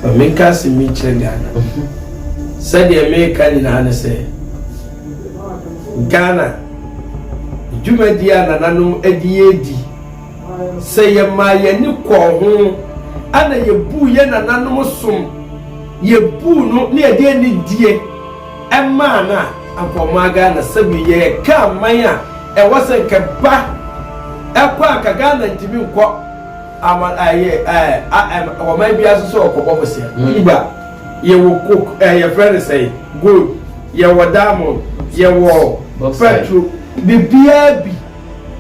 Make us in Ghana. Said the American in Anase Ghana. Jumediana Nanum Ediedi. Say ye my Nuko, and a boo yen and anonymous. Ye boo no near dear ni dear, and mana, and for my Ghana, 7 year, come, Maya, and wasn't Kaba, a quack a Ghana and Timmy Quack. I am, or maybe as so of opposite. You will cook, your friend say, good, you were diamond, you were petrol, be BB,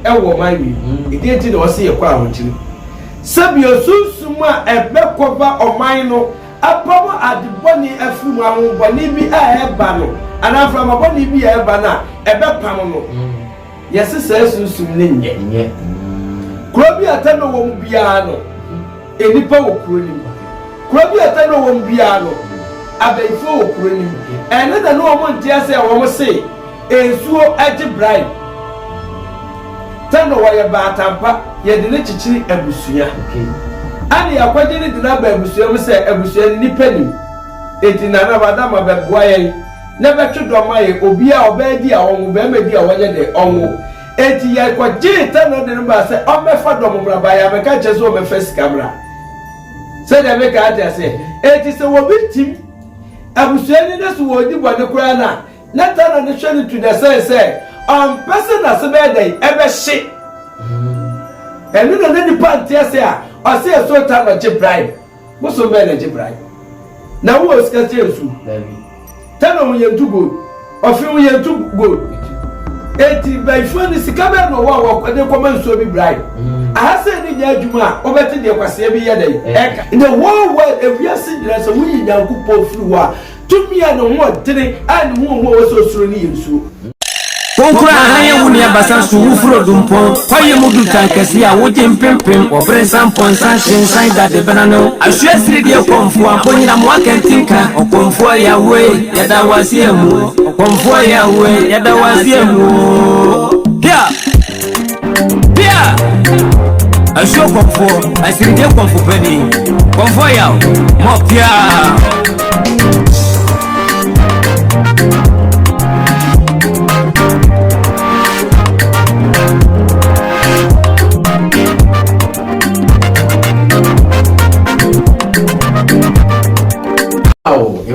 and were my me. It didn't know see a crowd to you. Sabio Susuma, a back cover or mine. A power at the bonny a few one, bonny be a hair banner, and I'm from a bonny be a banner, a back panel. Yes, it says Susum yet. Crabby at TANO won't be ano. Any power crooning. Crabby at TANO won't be ano. A bay full crooning. And let the no one just say, I want to say, ASUO at the bride. TANO wire batampa, yet the literature and Busia. And the acquainted the number of say a Busia ni penny. 89 Madame Babuay. Never should do my Obia or Bedia or Bemedia or day on. 80 years kwa TANO the number say, oh, my father, by a catches over first camera. Said I make a say, it is a wobbit team. I was saying this word you want to cry now. Not on the show to the say, person as a bad day, ever shit. And you don't let the party say, I say a sort of a chip bride. What's so bad a chip bride? Now, who is catching you? TANO we are too good, or few we are too good. 80 by phone is coming no walk and they come so be bride. I said in your Juma, over to the Wasabi day. In the whole world, if we are sitting as a winning young couple flew to me and one today, and who was so surely so. Konkura haya wuni abasa suwufuro dumpo kwa ye mudu tankesi ya woje mpempem wopre sampon sanchen saida de benano ASUO siridi Komfour aponyina mwakentinka Komfour yawe yada wasiemu Komfour yawe yada wasiemu pia ASUO Komfour asiridi Komfour peni Komfour yawe mo pia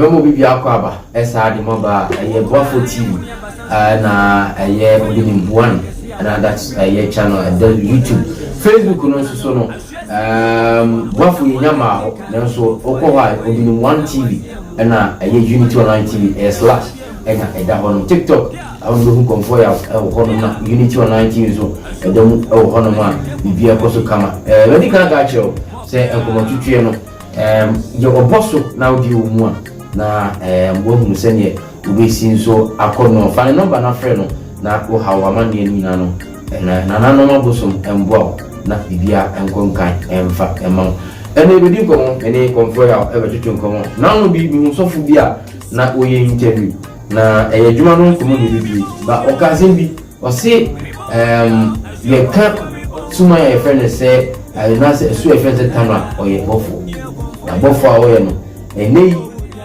Mo bibi akwaba esa de moba eye dwarf TV na eye odinimbuan and that's eye channel and YouTube Facebook no so no dwarf yinyama na so okwa odinimbuan TV na eye Unity Online TV slash ena eda hono TikTok awon do Komfour ya hono na Unity Online TV so edem hono ma bibi akoso kama wedi kan ga chiro se enkomotutue no ye oboso na odi omu na mbohu senye ubesi nso akono fa number na frɛ no na wo hawa mane ni na no na nano mabosom emboa na bibia enkonkan emfa emam ene bedi komo ene Komfour ya ebetutu nkomo na no bi mi sofu bia na oye interview na adwuma no nkomo ni bibi ba okazin bi o se ye ka suma ya friend say na se su e friend TANO oye bofo na bofo a oye no ene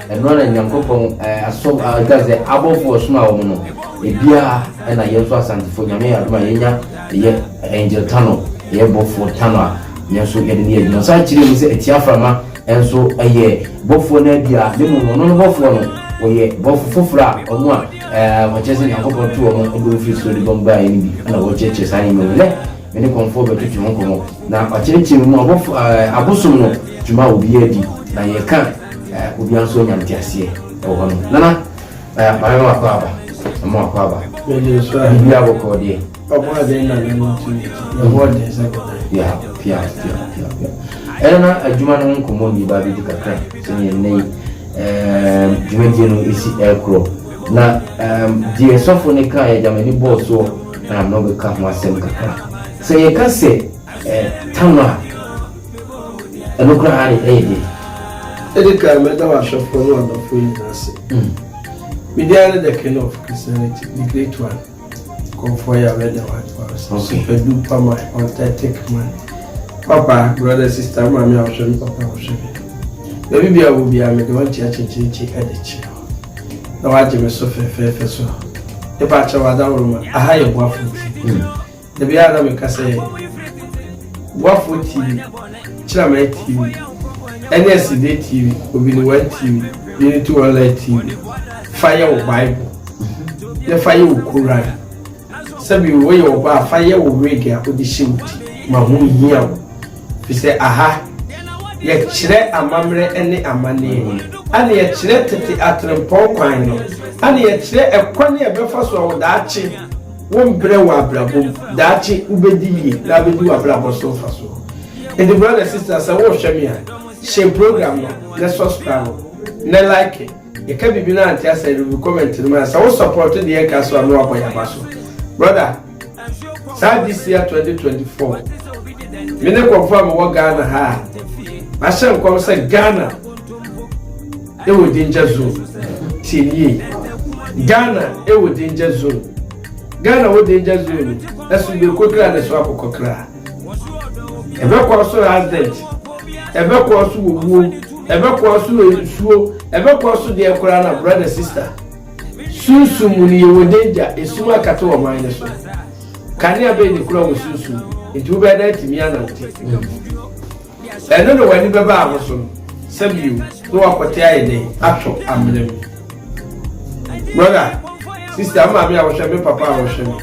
eno na nyankopon aso agaze abofo suma wo no ebia na yeso asantifo nyame aduma yenya ye angel TANO ye bofo TANO nyeso yede ne yedino sa chire mi se etiaframa enso eye bofo na bia ne mu no bofo no oye bofo fofra omo a wacheze nyankopon tu omo ndo fi so de bomba ye ni bi na wacheche sa ni mele mene Komfour betutu nkomo na wacheche mu abofo abosom no tuma obi edi na ye kan obi anso nyamtiasie ohono nana bayo akwaba mo akwaba bibi aboko de obo de na ntu obo de second ya pia ena adwuma no nkomo bi ba bi dikaka sene nei dwumadi no isi ekro na die sofo ne ka ya jamani boso na no be ka ho asem kaka se ye ka se TANO eno kra ani ede Edika meta wa shop for one of you nase. We did the king of Christianity, the great one. Komfour ya weather one was. Super duper my authentic man. Papa, brother, sister, mommy, I was showing Papa was showing. Baby be a will be a me want to change edit. No, I do so fair so. The batch of other room, a higher waffle. The be other make us say waffle TV, Chama TV, NSD TV, will be the one TV, you need to online TV, fire or Bible. The fire will Quran. Sabi way your bar fire will rig up with the shoot. Mahu here. We say, aha, ye chire amamre ene amane. Ani ye chire tete atrempo kwan no. Ani ye chire ekwane e befa so wo daachi. Wo mbre wa abrabo. Daachi ubedi yi, la bedi wa abrabo so fa so. And the brothers and sisters, I will share me. Share program no. Let's subscribe. Ne like it. You can be na antia say you comment to me. So support the Enka so no aboya baso. Brother, start this year 2024. Me ne confirm wo Ghana ha. Ma shem kom say Ghana. E wo danger zone. Tinie. Ghana e wo danger zone. Ghana wo danger zone. Esu be kokra na so akokokra. Ebe ko so accident. Ebe ko so wo. Ebe ko so suo. Ebe ko so de ekora na brother sister. Susu ni wo danger esu akata wo man ne so. Kani abe ni kura wo susu. It will be that me and I don't know when you baba so save you no akwati aye ato amrem brother sister mama I was shame papa I was shame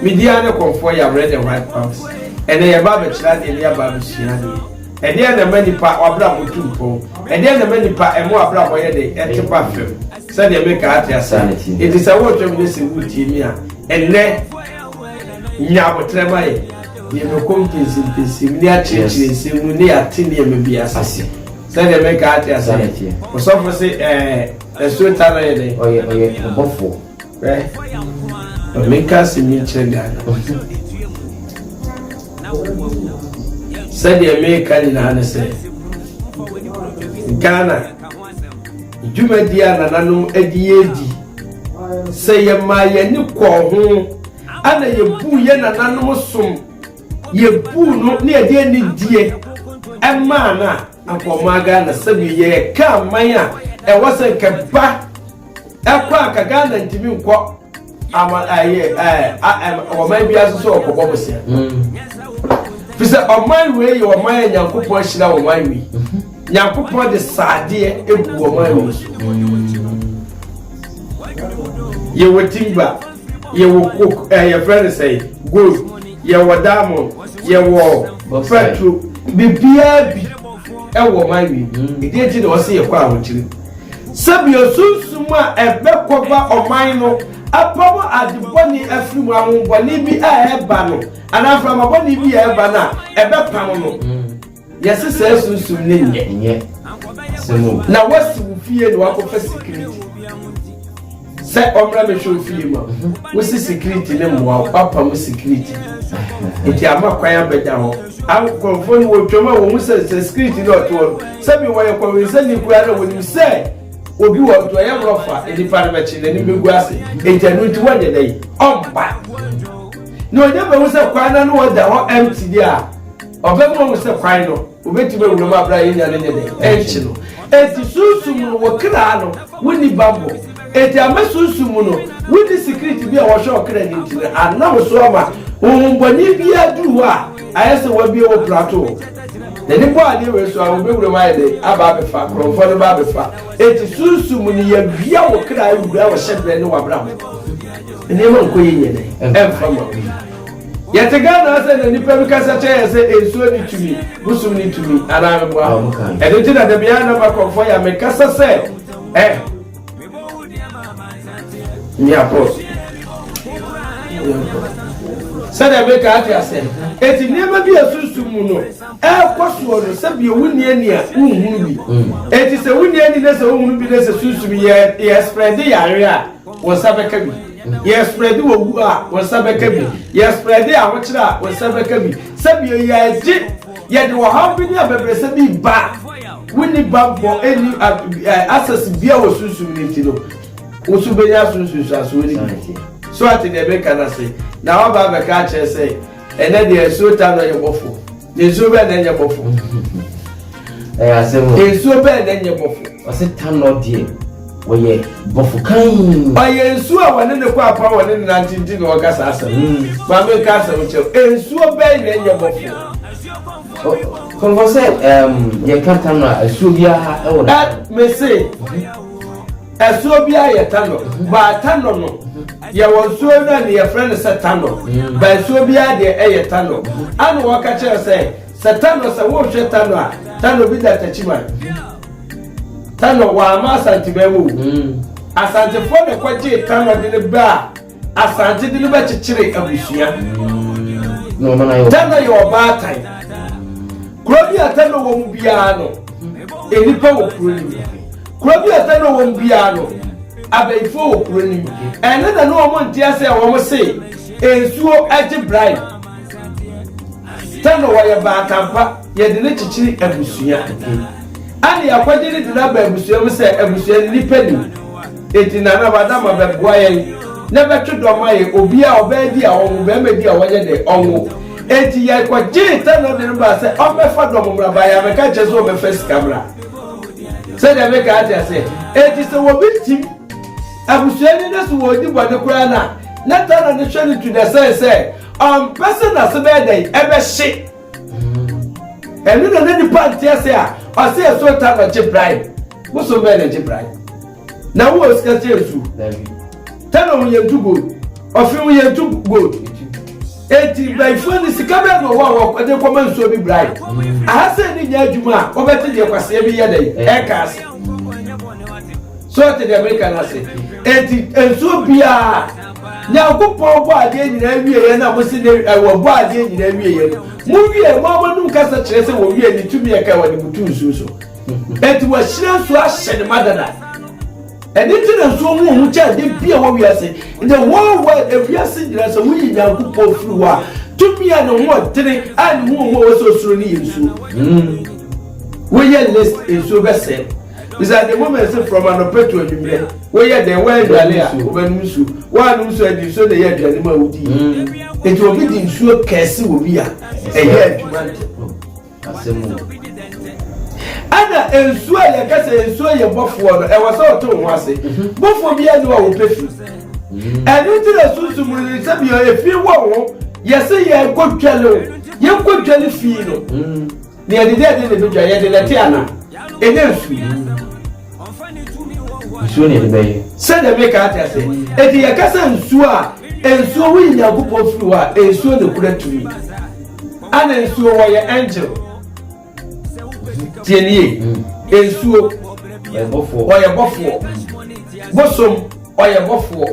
media na Komfour ya red and white pants and then your baba chila de ya baba shiani and then the many pa obra mutumpo and then the many pa emo abra boye de etipa fem said they make art ya sanity it is a word of this wuti me and then nya botrema ye me compensate ni a church se mu ni atini me biasa say they make art ya sanity o so for say so TANO ye oye bofo right o make us me chenga say they make an na say Ghana juma dia na nanum edi say ye ma ye ni ko ho ana ye bu ye na nanum som ye bu no ne ade ni die ema na akoma Ghana sabi ye ka manya e wose ke ba akwa ka Ghana ntimi nko ama aye o man bia so okobo bosia fisa o man we o man Nyankopon hira o man we Nyankopon de sade ebu o man we ye wotimba ye wo cook ye friend say gold ye wo diamond ye wo petrol bibia bi e wo man we e dey ti do say ye kwa awotiri sabi osunsumu a ebe koba o man no apawo adiboni afrimu ahunboni bi a eba no anafa maboni bi a eba na ebe pam no yesi se sunsum ne nye semu na wasi fie no akofa security se omra me show fie ma wasi security ne mo papa mo security enti ama kwaya beda ho an Komfour wo twoma wo mu se security no to sabi wo ye ko we se ni kura na woni se obi wo to ya rofa edi parmechi na ni begu ase ejanu ti wanye dai omba no de be wo se kwana no wo da ho empty dia obemo wo se kwan no obeti be wo ma bra yin ya ne dai enchi no eti susum wo kra no woni bambo eti amasusum no woni security bi a wo show kra ni ti na wo so ma mboni bi adu a ayese wo bi wo plateau the people are there so I will be reminded about the fact Komfour about the fact it is susum ni ya bia wo kra yu bia wo shebre ni wa bra ni ma nko yenye ne emfama yete Ghana say na nipa bi kasa che say ensuo ni tumi busum ni tumi ana me bua e de tina de bia na ba Komfour ya me kasa say ni apos sada be ka ati ase eti nema bi asusumu no kwaso no sabi wuni ani a unhunu bi eti se wuni ani na se unhunu bi na se susum ye spread yare a wo sabeka bi ye spread wo wu a wo sabeka bi ye spread a wo kira wo sabeka bi sabi ye ji ye de wo ha bi ni abebre sabi ba wuni babbo eni access bia wo susum ni ti no wo su be ya susum aso ni so ati de be kana say na wa ba be ka che say ene de so TANO ye bofo de so be na ye bofo asem ensuo be na nye bofo ose TANO die woye bofo kan oye ensuo a wone ne kwa apa wone ne nantinti no okasa asem ma me ka asem che ensuo be na nye bofo konfose ye kan TANO asuo bia ha e wona me say asuo bia ye TANO ba TANO no ye wonsuo na ne ye friend se TANO ba asuo bia de ye TANO anu waka che say TANO se wo hwe TANO a TANO bi da tachima TANO wa ma asante ba mu asante fo ne kwaje TANO de ne ba asante de ne ba chichire abusua no mana yo TANO ye oba tan krobi TANO wo mu bia no enipa wo kroni krobi TANO wo mu bia no abaifo wo kroni ene na no wo ntia se wo mo se ensuo age bribe TANO wa ye ba tampa ye de ne chichiri abusua ani akwajiri de na ba abusua mo se abusua ni pani eti na na ba da ma ba boa ye na ba twodoma ye obi a obedi a wo be medi a woye de onwo eti ye kwaji TANO de ba se o be fa do mo ba ya me ka chezo be first camera se de me ka ati se eti se wo bitim abusua ni na so wo di bode kura na TANO ne hwe to the say person na se be dey e be hye enu na ni panti ase a o se so TANO che bribe wo so be na che bribe na wo ska che su TANO wo ye tu gold ofi wo ye tu gold eti by phone sika be no wo de ko man so bi bribe aha se ni nya adwuma o be te de kwase bi ye dey e kas so te de America na se eti enso bia nya ko bo ade nyina wie ye na mo se ne wo bo ade nyina wie ye mu wie mo num kasa kire se wo wie ni tumi e ka wo ni mutu nsu so eti wa shira so ahye ne madada eni ti na so mu cha de bia wo wie ase in the whole world e wie ase nyina so wi nya ko po furu wa tumi a no ho tere a ni ho wo so suro ni yesu we ye list enso be se is at the moment say from an opeto adumre we ye den we dwale a obanu su wa nu so adi so de ye dwale ma wudi enti obi di nsuo kese wo bi a e ye adwumante asemu ana ensuo ye kese ensuo ye bofo no e wo so to ho ase bofo bi ani wa wo pefi eni ti na susu mu ni se bi e fi wo wo ye se ye kodwale fi no ni ade de bi dwa ye de leti ana enensu nsuo ne de beye se de make ati ase eti ye kasa nsuo a ensuo wi nya gupo furu a ensuo de kura tumi ana ensuo wo ye angel tienie ensuo oye bofo bosom oye bofo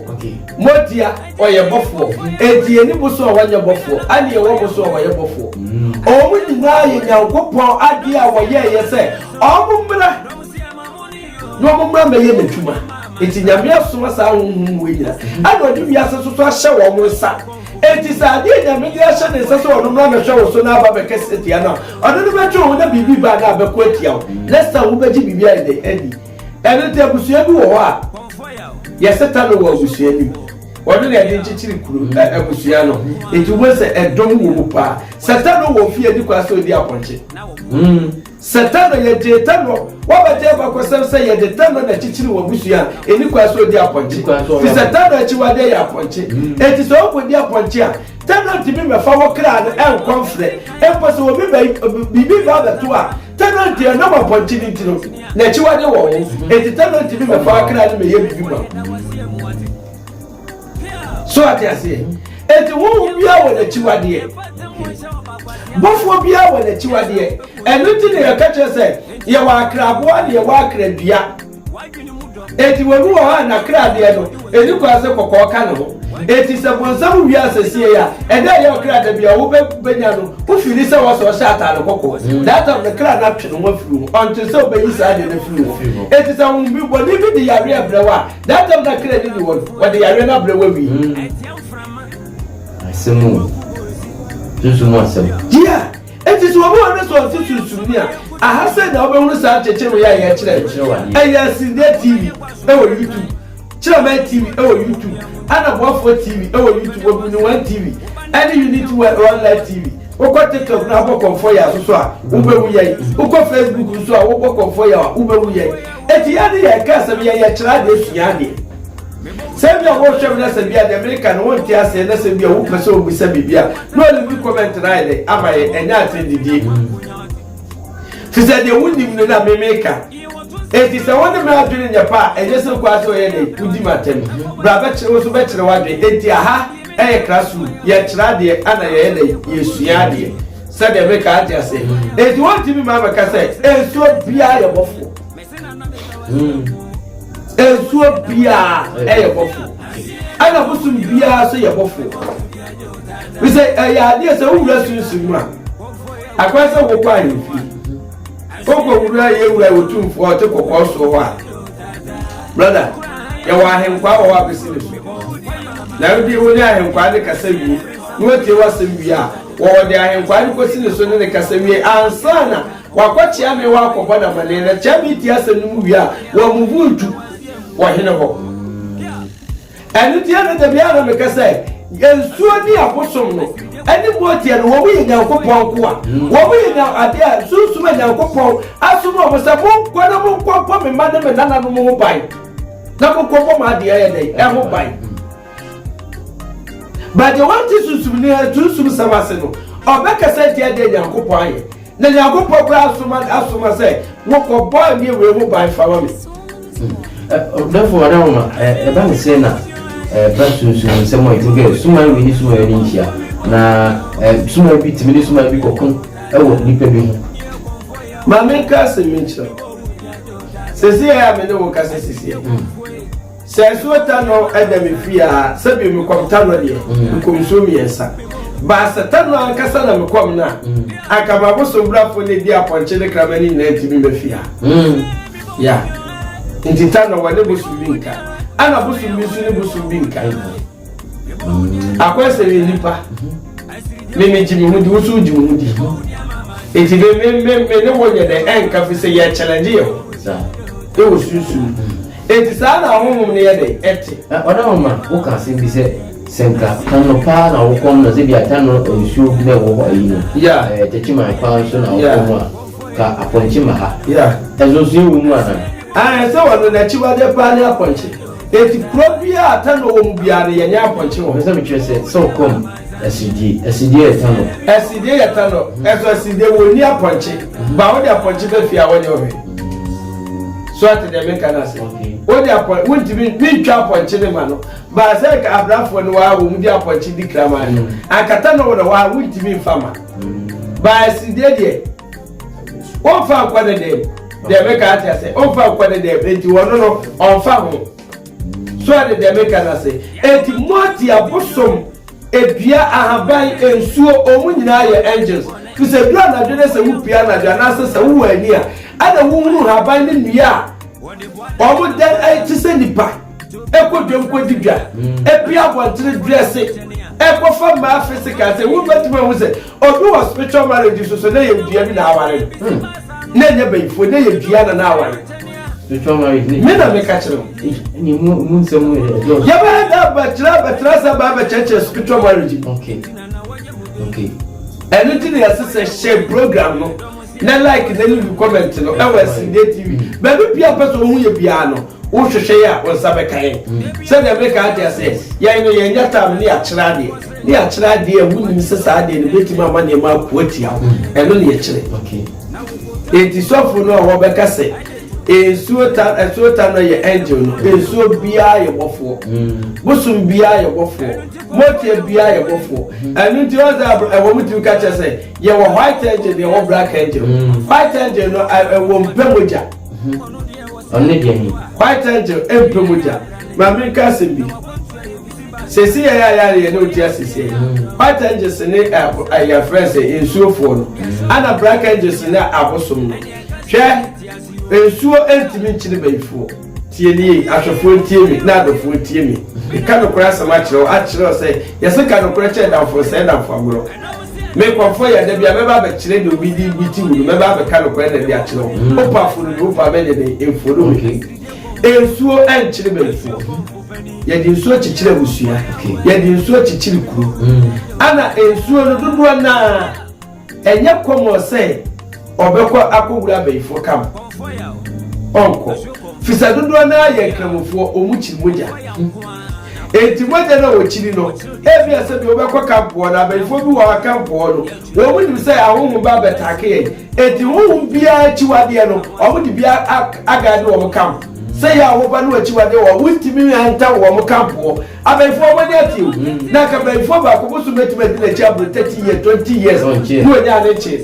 modia oye bofo eti eni boso wanya bofo ani e wo boso oye bofo o mu nyina ye nya gupo ade a wo ye se o mu mra no mo mra me ye natuma eti nyame asoma sa honhum we nyina ana odi wiase so ahye wo mo sa eti sa de nyame de ahye ne se so ono mra me hwe wo so na aba be kese tia na ono no be twa wo na bibi ba na be ko atia wo lesta wo be ji bibi ai de edi ene te abusua bi wo a yese TANO wo abusua ni wodo ne ade nchichiri kuru abusua no eti wo se edom wo mu pa TANO wo fie di kwa so di aponche TANO ye de TANO wo ba te ba ko se ye de TANO na chichiri wo abusua eni kwa so di aponche fi TANO achi wa de ya aponche eti so wo di aponche a TANO ti bi me fa wo kra no en confre en paso wo bibi ba ba to a TANO ti na ma aponche ni tino na achi wa de wo eti TANO ti bi me fa kra no me ye bibi ma so ati ase eti wo bia wo na chiwa de bofo bia wo na chiwa de enu ti ne ka che se ye wa krabo a ye wa krabia eti wo wo ha na krade no eni kwa se kokko ka no eti se bonsam wi asese ya ede ye krade bia wo benya no wo firi se wo so shata no kokko that of the krade na twe no wo firi until se obeyi sa de na firi eti se wo bi bo ni bi de yare abrewa that of the krade ni wo de yare na abrewa wi asemu susu mo asem yeah eti so wo na so susu ni a aha se na obehunu sa cheche ya ye kire eya sinde TV e wo YouTube chirama TV e wo YouTube ana bofo TV e wo YouTube wo ni one TV any you need to online TV Uko TikTok na abo Komfour ya so a ube wu ye. Uko Facebook so a wo Komfour ya ube wu ye. Eti ya ne ya ka se ya kira de sua de. Se bia wo hwem na se bia de America no won ti ase na se bia wo pese obi se bibia. No le comment na ile amaye enya atendidi. Fi se de wunim no na memeka. Eti se won me adwene nya pa enye se kwa so ye de udi matem. Bra ba kire wo so ba kire wadwe eti aha classroom ya kira de ana ye de yesua de. Se de me ka atia se. Eti won ti mi ma ka se enso bia ye bofo. Ensuo bia bofo. Ana busum bia so ye bofo. We say ya de se wura sunsun ma. Akwa se wo kwa yin fi. Koko wura ye wura otumfo te kokko so wa. Brother, ya wa henkwa wa besile so. Na udi woni ahenkwa de kasawi. No te wasem bia. Wo de ahenkwa de kosile so ne kasawi ansana. Wakwachi ame wa akọba na manene chabi ti asenu wi a wo muvutu wo hene ho enu ti ana da bia na me kase ensuo ni abosom no eni boti no wo wi nyankopon ko a wo wi na ade a susuma nyankopon asuma obo se mo kwa na mo kwa me ma na me nana no mo bai na mo kwa ma ade ya dai e ho bai ba de wanti susum ni susum samase no obeka se ti ade nyankopon aye na nyankopon kwa asuma se wo ko boy ni we ho bai fa wa me therefore adama ba me say na ba sunsun se mo itinge suma we ni suma ni ntia na suma bi timi suma bi kokon e wo nipa bi ho ma me ka se me chiro se si ya me ne wo ka se si ya se so TANO edem fia se bi me ko TANO de ko nsumi yensa ba se TANO ankasa na me kom na aka ba bo so brafo ne di aponche ne kramani na ntimi me fia ya nti TANO wa ne bo su binka ana bo su bi su ne bo su binka akwa se ni nipa me jimi hudi wo su jimi hudi enti me ne wo ye de enka fi se ye challenge yo e wo susu enti sa na honhom ne ye de eti odama wo ka se bi se senka TANO pa na wo kom na se bi TANO ensuo ne wo ayi no ya techima pa so na wo kom ka aponchi ma ha ya ezo so wo mu ana se wo na chiwa de pa ne aponchi eti probia TANO wo mu bia ne ye nya aponchi wo se me twe se so kom SED TANO ya TANO SED wo ni aponchi ba wo de aponchi be fia wo ne o so at the make an answer o de aponchi won ti bi twa aponchi ne ma no ba se ka abrafo no wa wo mu di aponchi di krama no akata no wo wa won ti bi fama ba SED de o fa kwa de make an say o fa kwa de enti wo no on fa ho so at the make an answer enti moti abosom ebia ahaban ensuo omunyina ye angels fi se bia na dwene se wupia na dwana se wo ani a ada wumru haban ne nua omu den ai ti se nipa ekodwem kodibia ebia bontre dress ekofa ma physical se wo betima wo se obi was spiritual marriage so na ye dua bi na aware na nya bayifo na ye dua na aware spiritual marriage me na me ka kire ni mu nsemu ya ba da batra sa ba church spiritual marriage okay and until the assistant share program no na like na leave comment no e was in TV but be a person who ye bia no wo hwehwe ya won sabe kan say dem make out say ya no ye nya tam ni akira de wuni se sa de ne betima ma ne ma kuatia e no ne ye kire okay enti sofo no wo be ka say ensuo TANO ye angel no ensuo bia ye bofo busum bia ye bofo motie bia ye bofo anu nti o za wo mutu ka che say ye wo white angel ye wo black angel white angel no wo mpemoja onne de ni white angel empemoja ma me ka se bi sesi ya no tia sesi white angel se ne ya friends ensuo fo no ana black angel se ne abosom no hwe ensuo entimi nchine bayifo tie ni ahwefo tie mi na adofo tie mi ka no kora sama kire a kire say yese ka no kora che da fo say da fo agro me kwafo ya da bia me ba kire de obi di biti wulu me ba ka no kora da bia kire o pa fo no pa me de enfo do ensuo enchine bayifo ya di ensuo chichire busua ya di ensuo chichire kuru ana ensuo no dodo na enye komo say obekọ akogura beifo kam onko fisa dodo na ye kramofo omuchi moja enti moja na wochiri no ebi ase bi obekọ kampo na beifo bi wa kampo no wo mu nim say ahụhụ ba betake ye enti huhu bia chiwade no omudi bia agade wo kampo say ya wo ba no chiwade wo wutimi anta wo kampo abeifo mo ne atiu na ka beifo ba ko busu metimeti na chia 30 years 20 years no nya na chi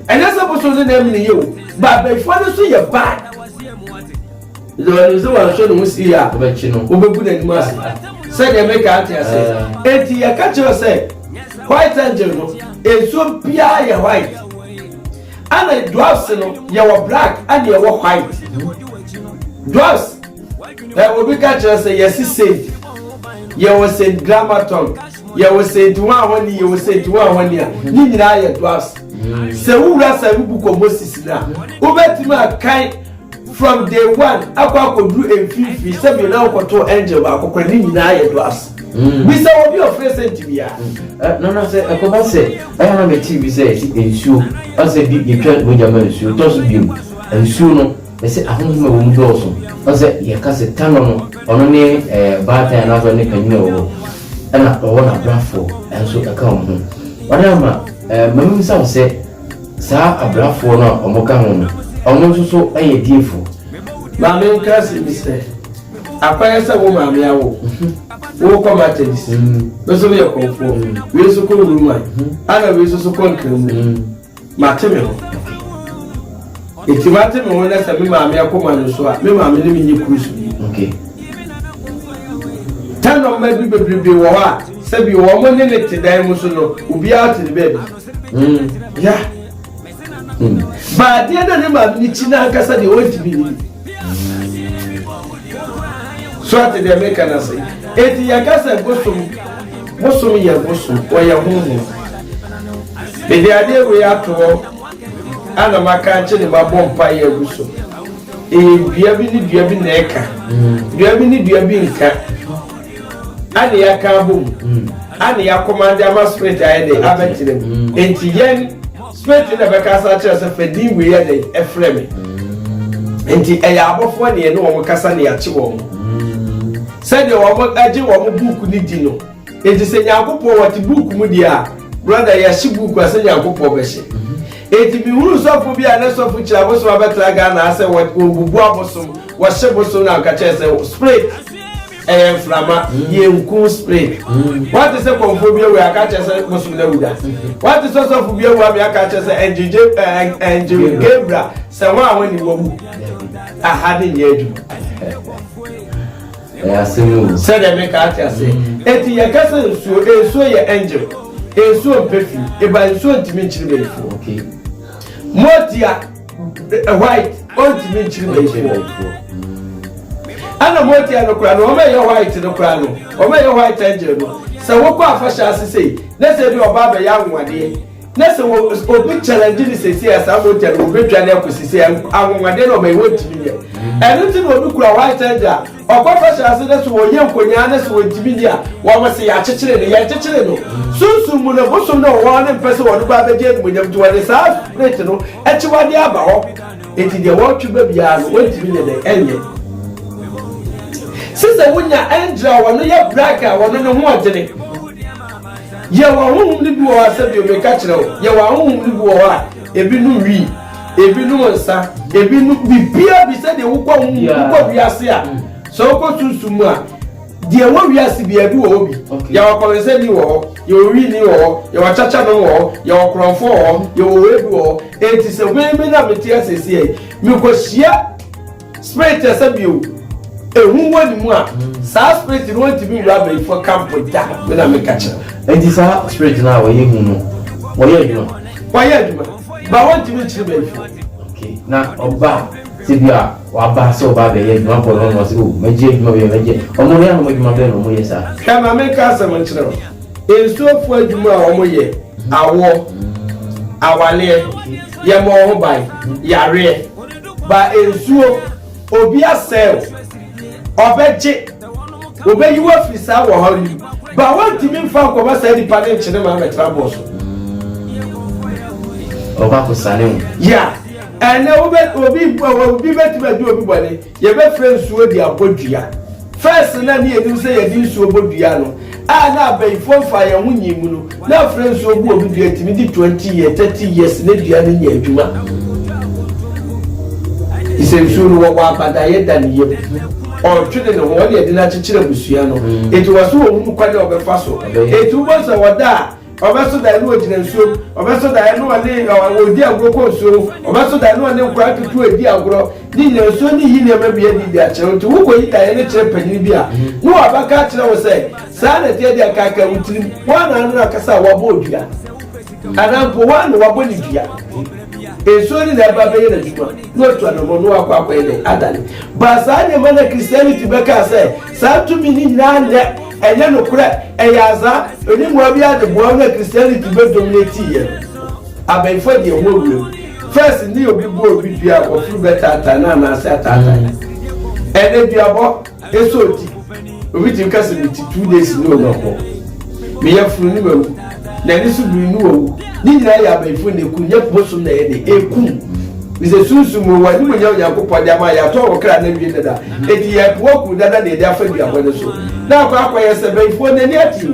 enese busu ne na emini yewu ba beifo no so ye bad zo wa so no musi ya obebu na nimu ase say dey make out here say enti ya ka chi say white angel no enso bia ye white ana dwarfs no ye wo black and ye wo white dwarfs obi ka chi say yes said ye wo said grammaton ye wo said one ye wo said one ya ni nyina ye dwarfs se wura sa bi ko Moses na obetima kan from day one akwa ko do emfifi se bi na ko angel akokwa ni nyina ye dwarfs we say obi of present bia no say akoba say I na me TV say ensuo o say bi ye twa go jama ensuo to so bi ensuo no me say ahonhom wo mu do so o say ye ka say TANO no ono ne bata na so ne kanyina wo ana o na brafo enso aka ho wana ma mamim sa say sa abrafo no omoka ho no ono so aye diefo ma me nkasi mi say akwaya sa wo ma me awo wo ko matelis no so ye konfo we so ko ruma ana we so ko nkremu mateme ho etimate me ho na sa me ma me akoma no so a me ma me ne mi krusu okay TANO ma bi bebrebe wo ha se bi wo mo ne ne tedan mu so no obi a te be ya ba dia na ne ma ni china kasa de wonti bi ni so ate de make na say eti ya kasa bosom ya bosom o ya huhu be dia de we ato ana maka nche ne ma bompa ya guso dua bi na eka dua bi nka ani ya ka bom ani ya command ama spirit aye de abetire enti yen spirit na be kasa chere se fedi we ya de efreme enti eya abofo ne no wo kasa ne ya chi wo said the woman aje wo book ni di no enti se nyakopo wati book mu di a brother ya shi book ase nyakopo be she enti bi huru sofo bi ana sofo kira boso abetra ga na ase wo bubu aboso wo she boso na ka che se spirit flama ye nku spirit what is SECOND Komfour we aka che se boso na wuda what is sofo bi we aka che se angel Gabriel se wa awani wo mu ahade nyedu said they make out say eti ya kasa so ye angel so pefi e ba so ntimi nchiri be fo okay motia white ntimi nchiri be fo ana motia no kura no o me ye white no kura no o me ye white angel no se wo kwa fasha asese na se bi oba be ya nwade na se wo obi challenge ni se se asa motia no betwa na akosisi anwade no be wo ntimi ye enu ti no bi kura white angel okwafa shase na so woye nkonya na so wntimi dia wo mo se ya chechire ne ya chechire no sunsun mu no bosom no wo ne mpese wo no ba beje munyam ti wade sa spirit no echi wade aba ho eti de wo twa bia no wntimi ne de enye sise wonya angel wo no ya braka wo no ne ho ogene ye wo honhum ni bi wo asabi o me ka kire wo ye wo honhum ni bi wo a ebi nu wi ebi nu nsa ebi nu bibia bi se de wo kwa wi ase a so ko tunsumu a de wo wiase bia bi wo bi ya wa konse ni wo ya wi ni wo ya wa chacha no wo ya wa kronfo wo ya wo we bi wo enti se we na meti asesi ai mi ko hia spirit asabio ehu woni mu a sa spirit no enti bi wura ba ifo camp da we na me kacha enti sa spirit na wo ye hu no wo ye aduma ba won ti mi chire ba ifo okay na oba sibia waba so ba be ye duma ko no so meje duma be meje omo ya no duma be no mo ye sa kama me ka sa man chire ensuofu adwuma a omo ye awo awale ye mo ho bai yare ba ensuo obi asel obeje obeyi wo fisa wo hori ba won ti mi fa ko ba sa di panel chire ma metra boss Oba ko sane. Yeah. And now obi bet me do obi bone. Ye be friends so di abodua. First na ni edu say ye di so abodua no. Na be fo fa ye hunyi mu no. Na friends so obi dua timi di 20 years, 30 years na dua no nya adwuma. Isem so no wa bada ye dan ye. Or twede no wo ye di na chichire busua no. Etu waso wo mu kwade obefa so. Etu bo se woda obeso da no ogina nsuo obeso da no ane odi agro ko nsuo obeso da no ane nkwa tutu edi agro ni nya nsuo ni yi ne mabia di a chere nti wo ko yi da ne chere panyin bi a no abaka chere wo say sa na tie di akaka wutiri wana no akasa wa bo odua anampo wana wa bo ni dua nsuo ni na ba be na juma no to anomo no akwa ile adani ba sa ne mana Christianity beka say sa tumi ni nyina ne enye no kura eyaza oni mo bia de bo na Christianity be dominate here abai for the wo first ni obi bo obi bia o fu beta tana na asa tata ene bia bo esoti obi tin kase ni 2 days no no ko me ya fu ni wo na ni su bi ni wo ni nyina ya abai fo ne kunya posum na ye de ekum bize sunsumu wa ni mo nya yakopɔ de ama ya to wo kra na wi dada eti ya poku dada na de afa bia bɔ so na akwa ya sebenfo na ni ati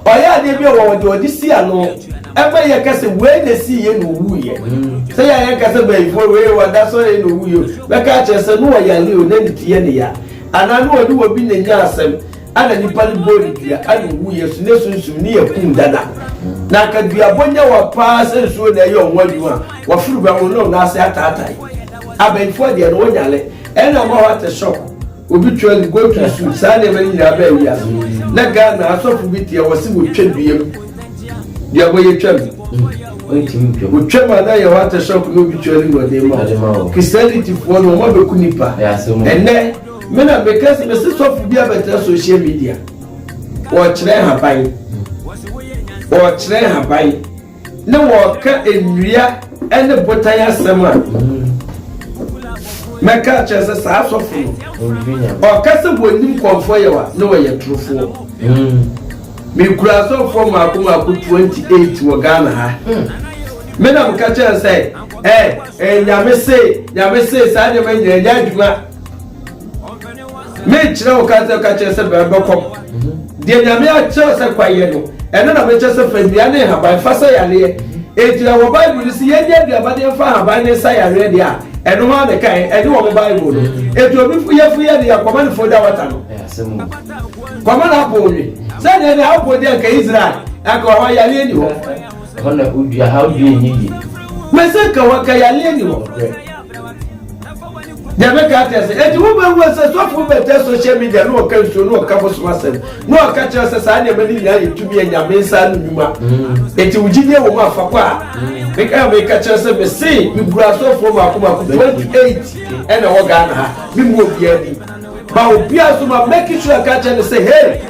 oya de bi wo de odi si ano ebe ye kase we na si ye no wu ye se ya ye kase benfo we wa da so ye no wu yo be ka che se no ya le o na ni tie ne ya ana no odi wo bi na nya asem ana ni pali bori dia ana wu ye su ne sunsum ni ye kun dada na ka dua bonya wa pa se so na ye onwadu a wa furu ba wo no na ase atatai abenfo de no nyale ena mo wa te shock obi twel go to su sa ne mani na ba wi aso na ga na asofu bi tie wose wo twediem dia boye twem o twem na ye wa te shock no bi twel no de ma Christianity fo no mo be kunipa enne mena be kase be se sofu bi abeta social media wo kire haban o kire haban na wo ka enwia ene botaya sema meka chese sa sofu o kase bonim konfo yewa na wo ye trufo me kura sofu ma ko 28 wo Ghana ha me na mka chese nyame se sa de me nya adwuma me kire o ka chese be bekom de nyame a chese kwaye no eno na me chese fadua ne haban fa sa yale ejira wo Bible si ye dia dua ba de fa haban ne sa yale de a eno ma de kai eno wo Bible no etu obi fu ye de akoma ne foda wata no koma na apo ni sa ne apo de ka Israel aka wa yale ni ho hona udua ha udua nyi me se ka wa ka yale ni ho Deme ka tese eti wo be wo se so fu be te social media no ka nso no ka fo so asem no ka kire se sa ne be ni ya yetumi anyame nsa no nyuma eti ugidie wo ma fa kwa me ka kire se be see mi bura so fu ma ko 28 ena wo Ghana ha mi mu obi ani ba obi aso ma make sure ka kire se hey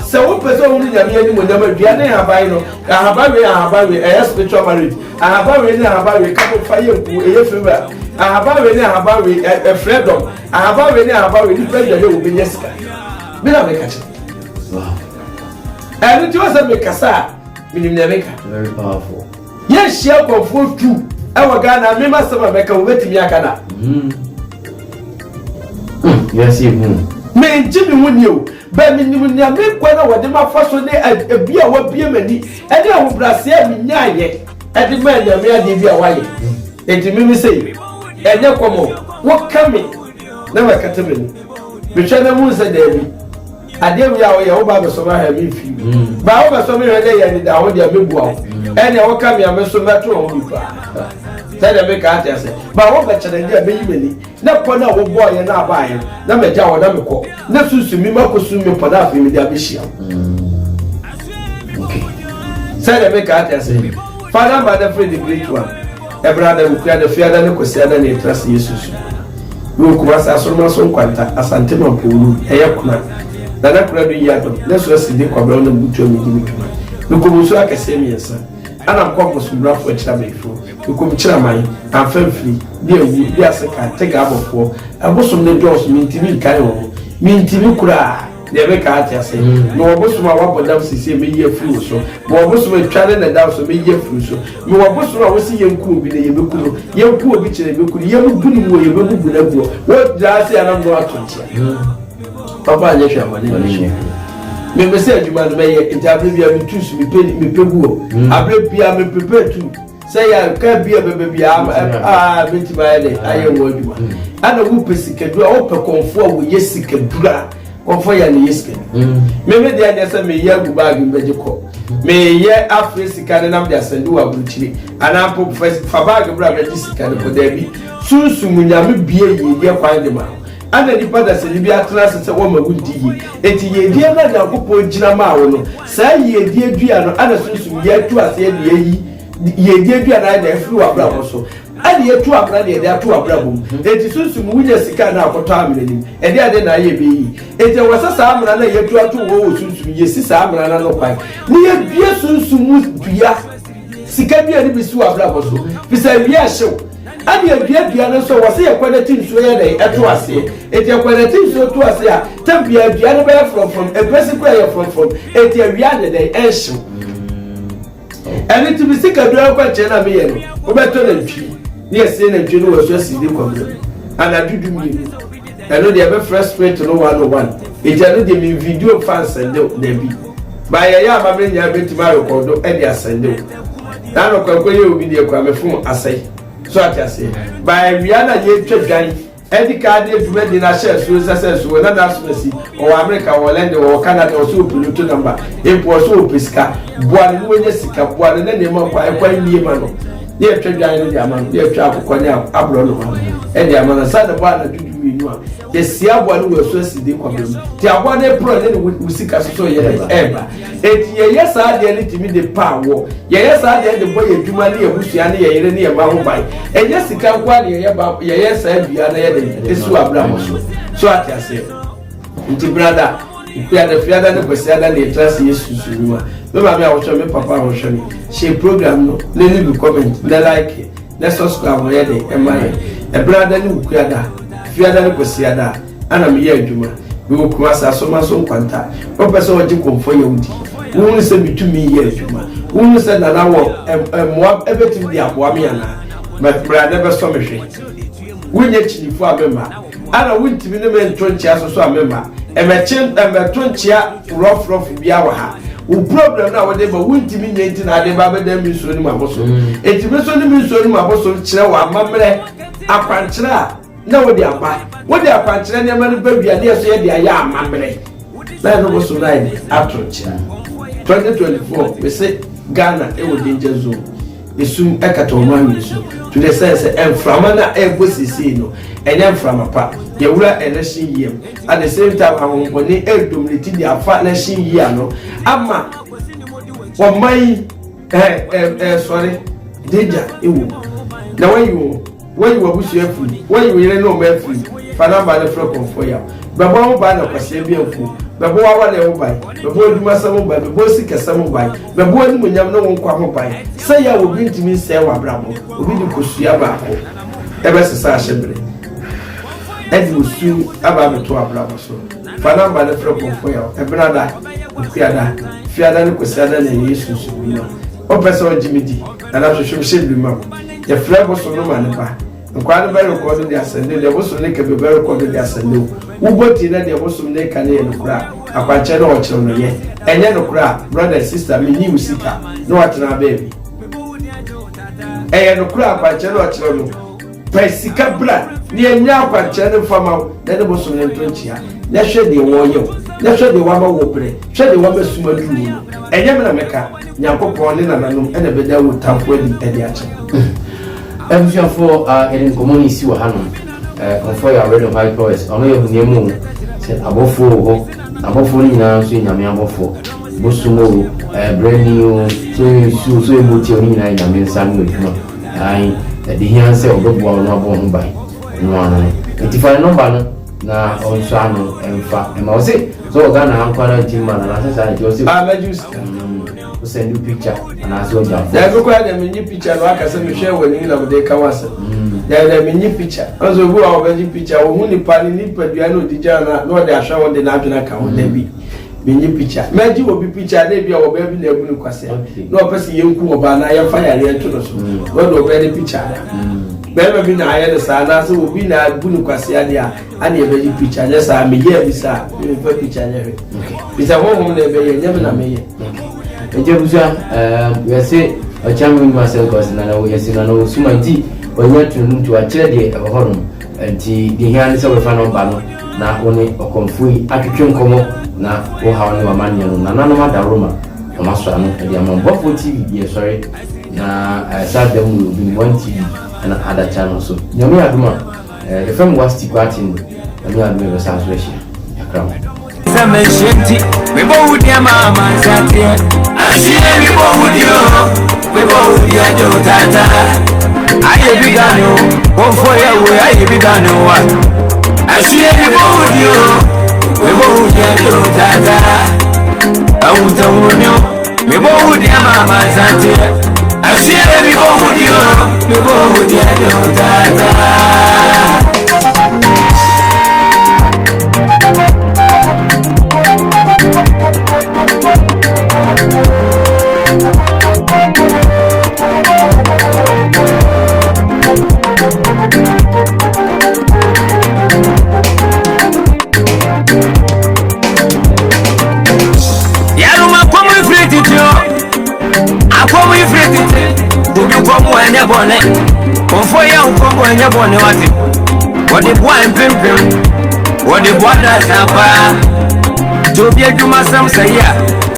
se wo person wo ni nyame ani mo nyama dua ne haban no ahabawe spiritual marriage ahabawe ni ahabawe ka ko fa ye ku eye fever ahabawe ni ahabawe freedom ahabawe ni ahabawe ni president wo benye sika bi na make ache and it was a make asa minim na make very powerful yes share comfort too e wa Ghana me ma sama make wo betimi aka na yes you me njimi woni o ba minim na me kwa na wo de ma faso ne ebi a wa bie mani e de wo brase a minyaye e de ma nya me ade bi a waye enti me say enye komo wo kame na wa katemeni bitwa mu se da bi ade wi a wo ye wo ba be so ma ha mi fi ba wo be so me hede ye ni da wo dia mebu a ene wo kame a me so meto wo bi pa sai da me ka atese ba wo be chede dia be yimeni na ko na wo bo ye na aba ye na me ja wo na me ko na susu mi makosu mi pa da fi mi dia be hia okay sai da me ka atese father mother free the great one brother we create the fear that no kwesi ada na trust Jesus we ko wasa asoro so kwanta asante no polu eyekuna na na kura bi yado na so asidi kwa bra na butu mi di mituma we ko muso akase mi yesa ana ko muso bra fo chira me fo we ko chira mai afamfiri bi ewu bi aseka tega abofo abosom ne dos mi ntimi kai wo mi ntimi kura they make a say no obosuma wabodam sisi me ye fru so no obosuma tware na da so me ye fru so no obosuma wo si yenku bi na ye beku no yenku obi kire beku ye bu ni wo ye bebu na bu wo da se ana no atontia papa anye hwa mane me say adwuma no me ye interview bia me tusu me pegu abre bia me prepare tu say ya ka bia bebe bia beti ba de aye wo adwuma ana wo pesikedu a wo pe konfo wo yesikadura konfo ya ne yesike me de anya say me ya gu bag mbeje ko me ye afrisika ne nam de asende wa buruchiri ana pop fa bag bra be sika ne ko da bi sunsun nyame bia ye de kwan de ma ana nipa da se bi atena se wo magundi yi enti ye die na da kopo gina ma wo no sa ye die dua no ana sunsun ye tu ase ye yi ye die dua na da afiri wa bra so ani ye tu abra de de atu abra bom enti sunsun wunya sika na akoto amene e de ade na ye be yi enti wasasa amra na ye tu atu wo sunsun ye sisa amra na no kwan ni ye bia sunsun mu dua sika bia ni bi su abra so bisa wi ahyew ani adua no so wose ye kwada tin so ye dey eto ase eti kwada tin so to ase a tempia adua no be from a person cry from eti awia de dey ehyew ani to be sika dua kwa che na me ye no wo beto na ntwi ni ese na ntwi no wo so si de kwabra ana dudu mi eno de be fresh straight no 101 eti ano de mi video fans and de bi ba ye ya ma me nya betima record e de asende na no kwa ye obi de kwa me fun asai so atiase by wiana ye twedwan edika de duma de na share so success we na nationality o America o London o Canada o so piloto number impo so piska boane no nya sika boane na ne ma kwa ekwa nie ma no ye twedwan de ama ye twa akokọ ne abro no e de ama na sa de boane dudu wi nu a ye sia boane we so si de kwa bem ti aboane pro ne we sika so ye eba eti ye yesa de ne timi de pa wo ye yesa de de boy edwuma ne ebusua ne ye yere ne ye ma ho bai enye sika kwa ne ye ba ye yesa bia na ye de esu abramo so atiase nti brother ikuya de fiada ne kwesiada ne trust yesu sunuwa me ma me awocho me papa awocho ni share program no le bi comment le like le subscribe mo ye de e ma ye e brother ne ikuya da fiada ne kwesiada ana me ye adwuma we will cross asoma so kwanta o person o ji komfo ye udi won se bitumi ye adwuma won se na na wo mo ebetim di aboa me yana ma brother be so me hwe wonye chinifo abema ana wontimi ne me ntonchia so amema emechen emetonchia rough bia wa ha wo problem na wo de ba wontimi nyenti na de ba beda mi so ni maboso etimi so ni mi so ni maboso kire wa amamre akwankyira na wo de aba wo de akwankyira ne ma no ba bia ne so ye de aya amamre na no boso na ide atonchia 2024 we say Ghana e wo danger zone esum ekato manu so to the sense enframa na ebosisi no enya enframa pa ye wura election year at the same time ahomboni edomleti di afa election year no ama wamai sorry danger ewo na when you abusu afuri when you yere no ma afuri fana ba na fro konfo ya babo ho ba na kwase bi afu babo wa na ho ba babo duma samo ba babo sika samo ba babo ani munyam no won kwa ho ba say ya obi ntimi say wa brabo obi di kosua ba ko ebe sesa ahyebre edi osu aba beto abrabo so fana ba na fro konfo ya ebrada fiada ne kosiada na yesu su bi no o pese o jimidi na na hwehwe hyebi ma ya frabo so no ma ne ba nkwa ne ba record de asende de boso ne ke be record de asende uboti na de boso ne ka ne nokura akwanche na ochiro no ye enye nokura brother sister me ni usika no watena baby nokura akwanche na ochiro no pesika bra ne enya akwanche ne fama na de boso ne ntonchia na hwe de wo ye na hwe de wa ma wo bre hwe de wa ma suma duru no enye me na meka nyankopon ne nananum ene beda wo tamfo edi ache everything for in common isi wa hanom for your radio high powers ono ye huniemu se abofo ni na so nyame abofo bosumo brand new so emoti oni na nyame nsanu eduma ai de hian se obobo ono abo ho bai no ano etifa number no na onso ano emfa ema o se so ga na ankwara timma na sasa jo se majus send you picture and as well. There go kwa dem ni picture no aka se me share wani na bude kan wasa. there many picture also go our very picture who ni pani ni paduano dijana no dey ahwa won dey na adwena ka ho da bi many picture meji obi picture na bia wo ba bi na ebu ni kwase no person yenku oba na ya fa yare to no so no do be picture bẹ́ẹ̀ bí na ayé sa na so obi na bu ni kwase ade a ana e be picture nya sa me ye bi sa me fa picture nya re bisa ho ho na be ye nya na me ye ejebuza we say a chairman myself cause na we yes na no sumanti onye tunu to akire de e ho no enti de hia ni se we fa no ba no na oni okonfui atwetwe nkomo na wo ha oni wa manya no na nanu ma daroma o ma so anu e de amambofo TV ye sorry na sa dem we be one TV and other channels so nyame aduma the film was still quoting nyame aduma be sa so re yakram Sameshenti, we both dear mama, Satia. I see we both you, we both dear Jotata. I be done, one for your way, I be done. I see we both you, we both dear Jotata. I won't tell you, we both dear mama, Satia. I see we both you, we both dear Jotata. Bonnet, for young Congo and your bonnet, what the boy and pimpin', what the boy does have, to be a Juma some say, yeah.